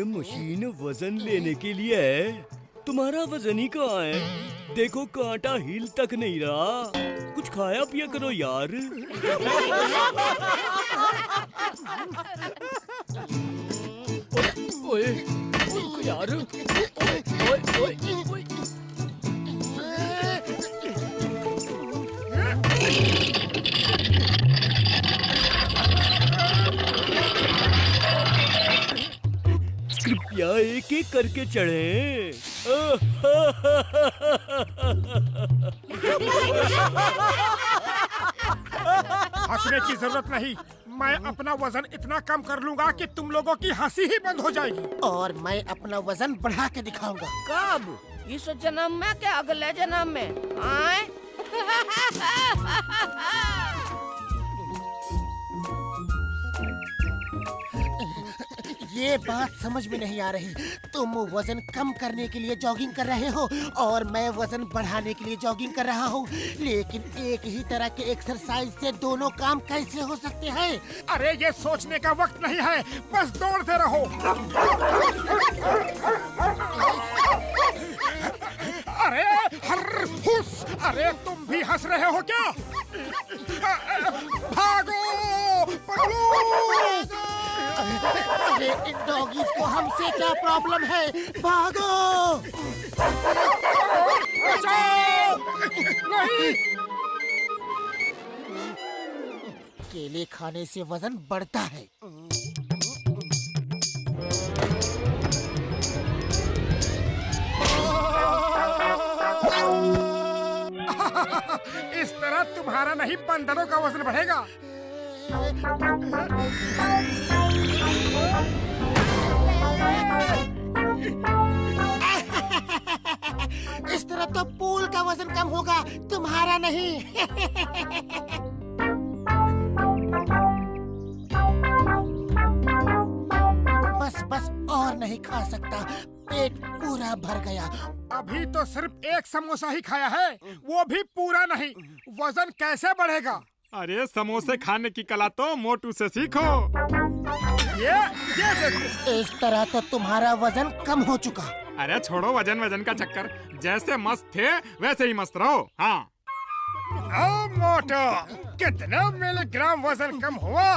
Machine वजन लेने के लिए है। तुम्हारा वजन ही कहाँ है? देखो कांटा हिल तक नहीं रहा। कुछ खाया पिया करो यार। ओए, ओए यार। ओए, ओए, ओए। कृपया एक एक करके चढ़ें। हंसने की जरूरत नहीं। मैं अपना वजन इतना कम कर लूंगा कि तुम लोगों की हंसी ही बंद हो जाएगी। और मैं अपना वजन बढ़ा के दिखाऊंगा। कब? इस जन्म में क्या अगले जन्म में? आए? ये बात समझ में नहीं आ रही। तुम वजन कम करने के लिए जॉगिंग कर रहे हो और मैं वजन बढ़ाने के लिए जॉगिंग कर रहा हूँ, लेकिन एक ही तरह के एक्सरसाइज से दोनों काम कैसे हो सकते हैं? अरे ये सोचने का वक्त नहीं है, बस दौड़ते रहो। अरे हुस, अरे तुम भी हंस रहे हो क्या? भागो, पकड़ो। अरे इन डॉगीज को हमसे क्या प्रॉब्लम है? भागो! बचाओ! नहीं! केले खाने से वजन बढ़ता है। इस तरह तुम्हारा नहीं बंदरों का वजन बढ़ेगा। इस तरह तो पूल का वजन कम होगा, तुम्हारा नहीं। बस बस और नहीं खा सकता, पेट पूरा भर गया। अभी तो सिर्फ एक समोसा ही खाया है, वो भी पूरा नहीं। वजन कैसे बढ़ेगा? अरे समोसे खाने की कला तो मोटू से सीखो। ये देखो। इस तरह तो तुम्हारा वजन कम हो चुका। अरे छोड़ो वजन का चक्कर, जैसे मस्त थे वैसे ही मस्त रहो। हाँ। ओ मोटो, कितना मिलीग्राम वजन कम हुआ?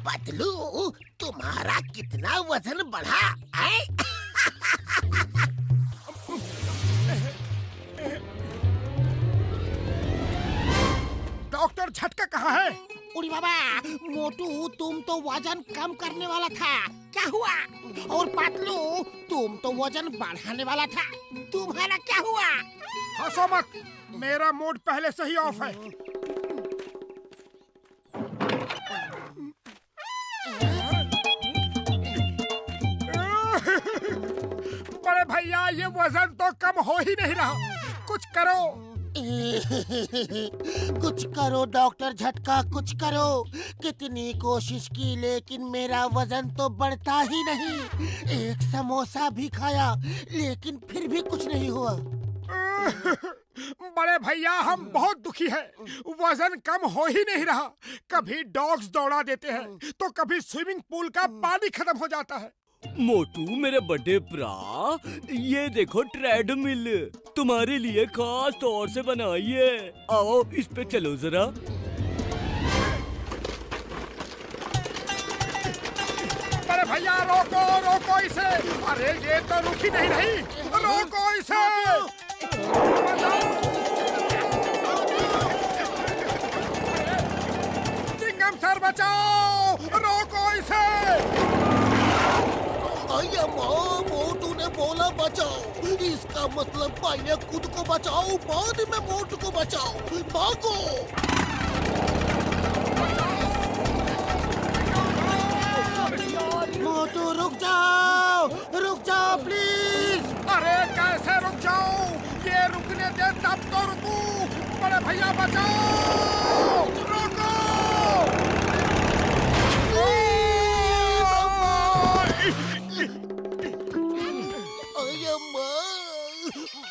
पतलू, तुम्हारा कितना वजन बढ़ा? डॉक्टर झटका कहाँ है? उड़ी बाबा, मोटू तुम तो वजन कम करने वाला था, क्या हुआ? और पतलू तुम तो वजन बढ़ाने वाला था, तुम्हारा क्या हुआ? हंसो मत, मेरा मूड पहले से ही ऑफ है। बड़े भैया, ये वजन तो कम हो ही नहीं रहा, कुछ करो। कुछ करो डॉक्टर झटका, कुछ करो। कितनी कोशिश की लेकिन मेरा वजन तो बढ़ता ही नहीं। एक समोसा भी खाया लेकिन फिर भी कुछ नहीं हुआ। बड़े भैया, हम बहुत दुखी हैं। वजन कम हो ही नहीं रहा। कभी डॉग्स दौड़ा देते हैं तो कभी स्विमिंग पूल का पानी खत्म हो जाता है। मोटू मेरे बड़े भरा, ये देखो ट्रेडमिल, तुम्हारे लिए खास तौर से बनाई है। आओ इस पे चलो जरा। अरे भैया रोको रोको इसे। अरे ये तो रुक ही नहीं रही, रोको इसे। चिंगम सर बचाओ, रोको इसे। मोटू ने बोला बचाओ, इसका मतलब पहले खुद को बचाओ बाद में मोटू को बचाओ। भागो! मोटू रुक जाओ प्लीज। अरे कैसे रुक जाओ? ये रुकने दे तब तो रुकू। बड़े भैया बचाओ, रुको।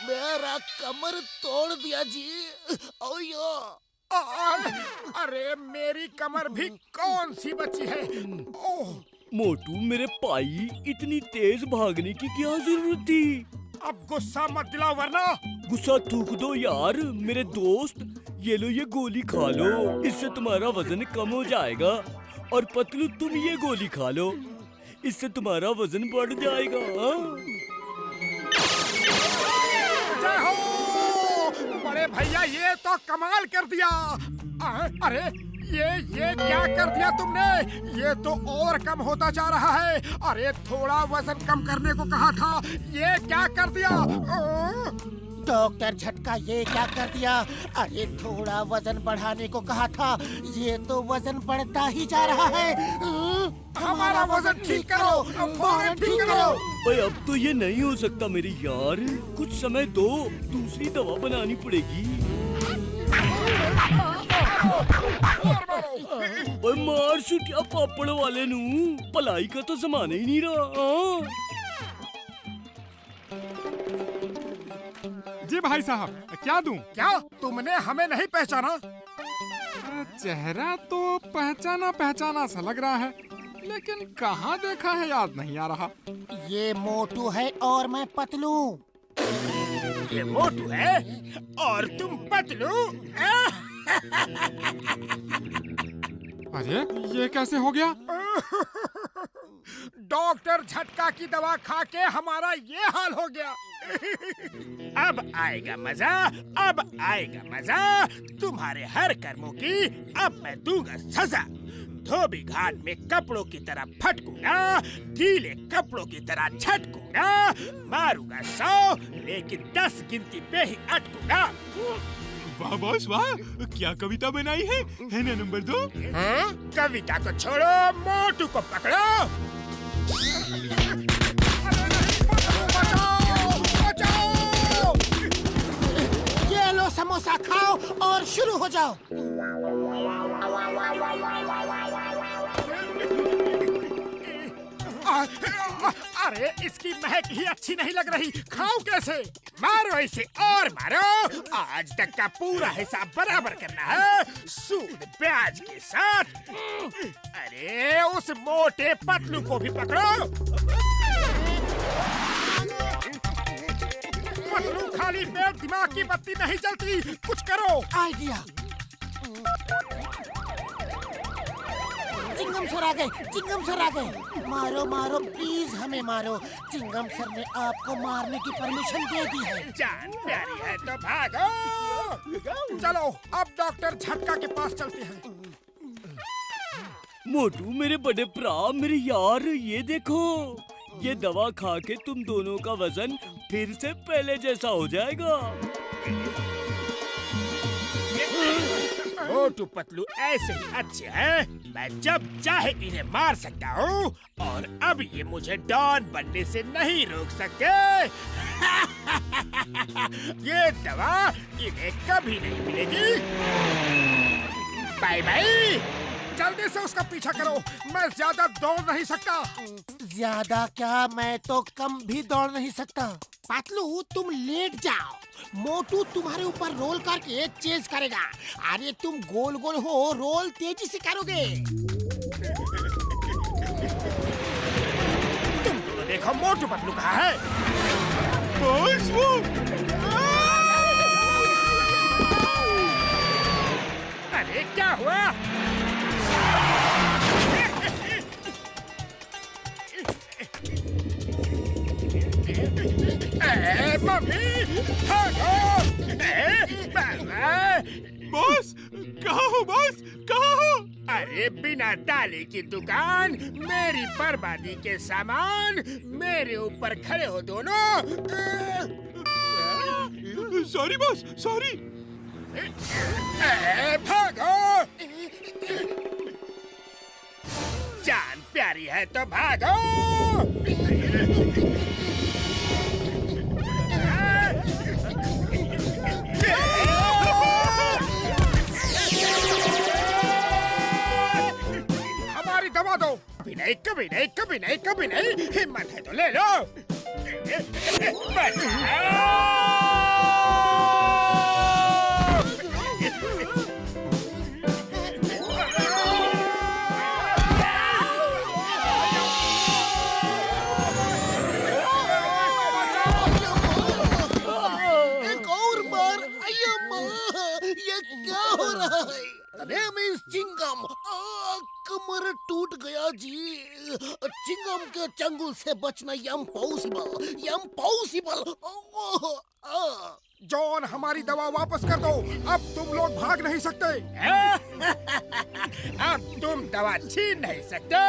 मेरा कमर तोड़ दिया जी। ओयो। अरे मेरी कमर भी कौन सी बची है। ओह मोटू मेरे भाई, इतनी तेज भागने की क्या जरूरत थी? अब गुस्सा मत दिलाओ वरना। गुस्सा थूक दो यार मेरे दोस्त। ये लो, ये गोली खा लो, इससे तुम्हारा वजन कम हो जाएगा। और पतलू तुम ये गोली खा लो, इससे तुम्हारा वजन बढ़ जाएगा। जय हो बड़े भैया, ये तो कमाल कर दिया। अरे ये क्या कर दिया तुमने? ये तो और कम होता जा रहा है। अरे थोड़ा वजन कम करने को कहा था, ये क्या कर दिया? डॉक्टर झटका, ये क्या कर दिया? अरे थोड़ा वजन बढ़ाने को कहा था, ये तो वजन बढ़ता ही जा रहा है। हमारा वजन ठीक करो, फौरन ठीक करो। ओए अब तो ये नहीं हो सकता मेरे यार, कुछ समय दो, दूसरी दवा बनानी पड़ेगी। ओए मार सुटिया पापड़ वाले नू, भलाई का तो जमाना ही नहीं रहा। जी भाई साहब, क्या दूं? क्या तुमने हमें नहीं पहचाना? चेहरा तो पहचाना पहचाना सा लग रहा है, लेकिन कहाँ देखा है याद नहीं आ रहा। ये मोटू है और मैं पतलू। ये मोटू है और तुम पतलू। अरे ये कैसे हो गया? डॉक्टर झटका की दवा खा के हमारा ये हाल हो गया। अब आएगा मजा, अब आएगा मजा। तुम्हारे हर कर्मों की अब मैं दूंगा सजा। धोबी घाट में कपड़ों की तरह फटकूंगा, गीले कपड़ों की तरह झटकूंगा। मारूंगा 100 लेकिन 10 गिनती पे ही अटकूंगा। वाह बॉस वाह, क्या कविता बनाई है ना नंबर 2? हाँ? कविता को छोड़ो, मोटू को पकड़ो। बचाओ, बचाओ। ये लो समोसा खाओ और शुरू हो जाओ। अरे इसकी महक ही अच्छी नहीं लग रही, खाऊं कैसे? मारो इसे और मारो। आज तक का पूरा हिसाब बराबर करना है, सूद ब्याज के साथ। अरे उस मोटे पतलू को भी पकड़ो। पतलू खाली पेट दिमाग की बत्ती नहीं जलती, कुछ करो। आइडिया। चिंगम सर आ गए, चिंगम सर आ गए। मारो मारो प्लीज, हमें मारो। चिंगम सर ने आपको मारने की परमिशन दे दी है। जान प्यारी है तो भागो। चलो अब डॉक्टर झटका के पास चलते हैं। मोटू मेरे बड़े भरा, मेरे यार, ये देखो, ये दवा खा के तुम दोनों का वजन फिर से पहले जैसा हो जाएगा। मोटू पतलू ऐसे ही अच्छे हैं, मैं जब चाहे इन्हें मार सकता हूँ और अब ये मुझे डॉन बनने से नहीं रोक सकते। ये दवा इन्हें कभी नहीं मिलेगी। Bye bye. जल्दी से उसका पीछा करो, मैं ज्यादा दौड़ नहीं सकता। ज्यादा क्या, मैं तो कम भी दौड़ नहीं सकता। पतलू तुम लेट जाओ, मोटू तुम्हारे ऊपर रोल करके चेज करेगा। अरे तुम गोल गोल हो, रोल तेजी से करोगे। तुम दोनों देखो मोटू पतलू कहाँ है। बॉस वो अरे क्या हुआ? मम्मी भागो। बॉस कहाँ हो? बॉस कहाँ हो? अरे बिना ताले की दुकान, मेरी बर्बादी के सामान, मेरे ऊपर खड़े हो दोनों। Sorry boss, sorry. भागो। जान प्यारी है तो भागो। हमारी दवा दो। कभी नहीं, कभी नहीं, कभी नहीं, कभी नहीं। हिम्मत है तो ले लो। प्लीज चिंगम। कमर टूट गया जी। चिंगम के चंगुल से बचना इम्पॉसिबल, इम्पॉसिबल। जॉन, हमारी दवा वापस कर दो। अब तुम लोग भाग नहीं सकते। अब तुम दवा छीन नहीं सकते।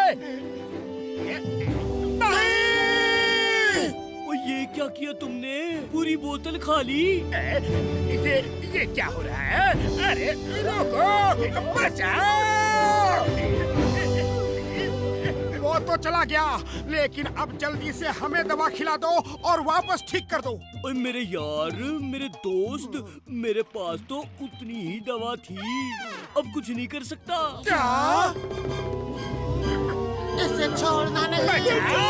नहीं! ओ ये क्या किया तुमने? पूरी बोतल खाली। ये क्या हो रहा है? अरे रुको, बचाओ! वो तो चला गया, लेकिन अब जल्दी से हमें दवा खिला दो और वापस ठीक कर दो। ओए मेरे यार, मेरे दोस्त, मेरे पास तो उतनी ही दवा थी, अब कुछ नहीं कर सकता। क्या? इसे छोड़ना नहीं। बचाओ!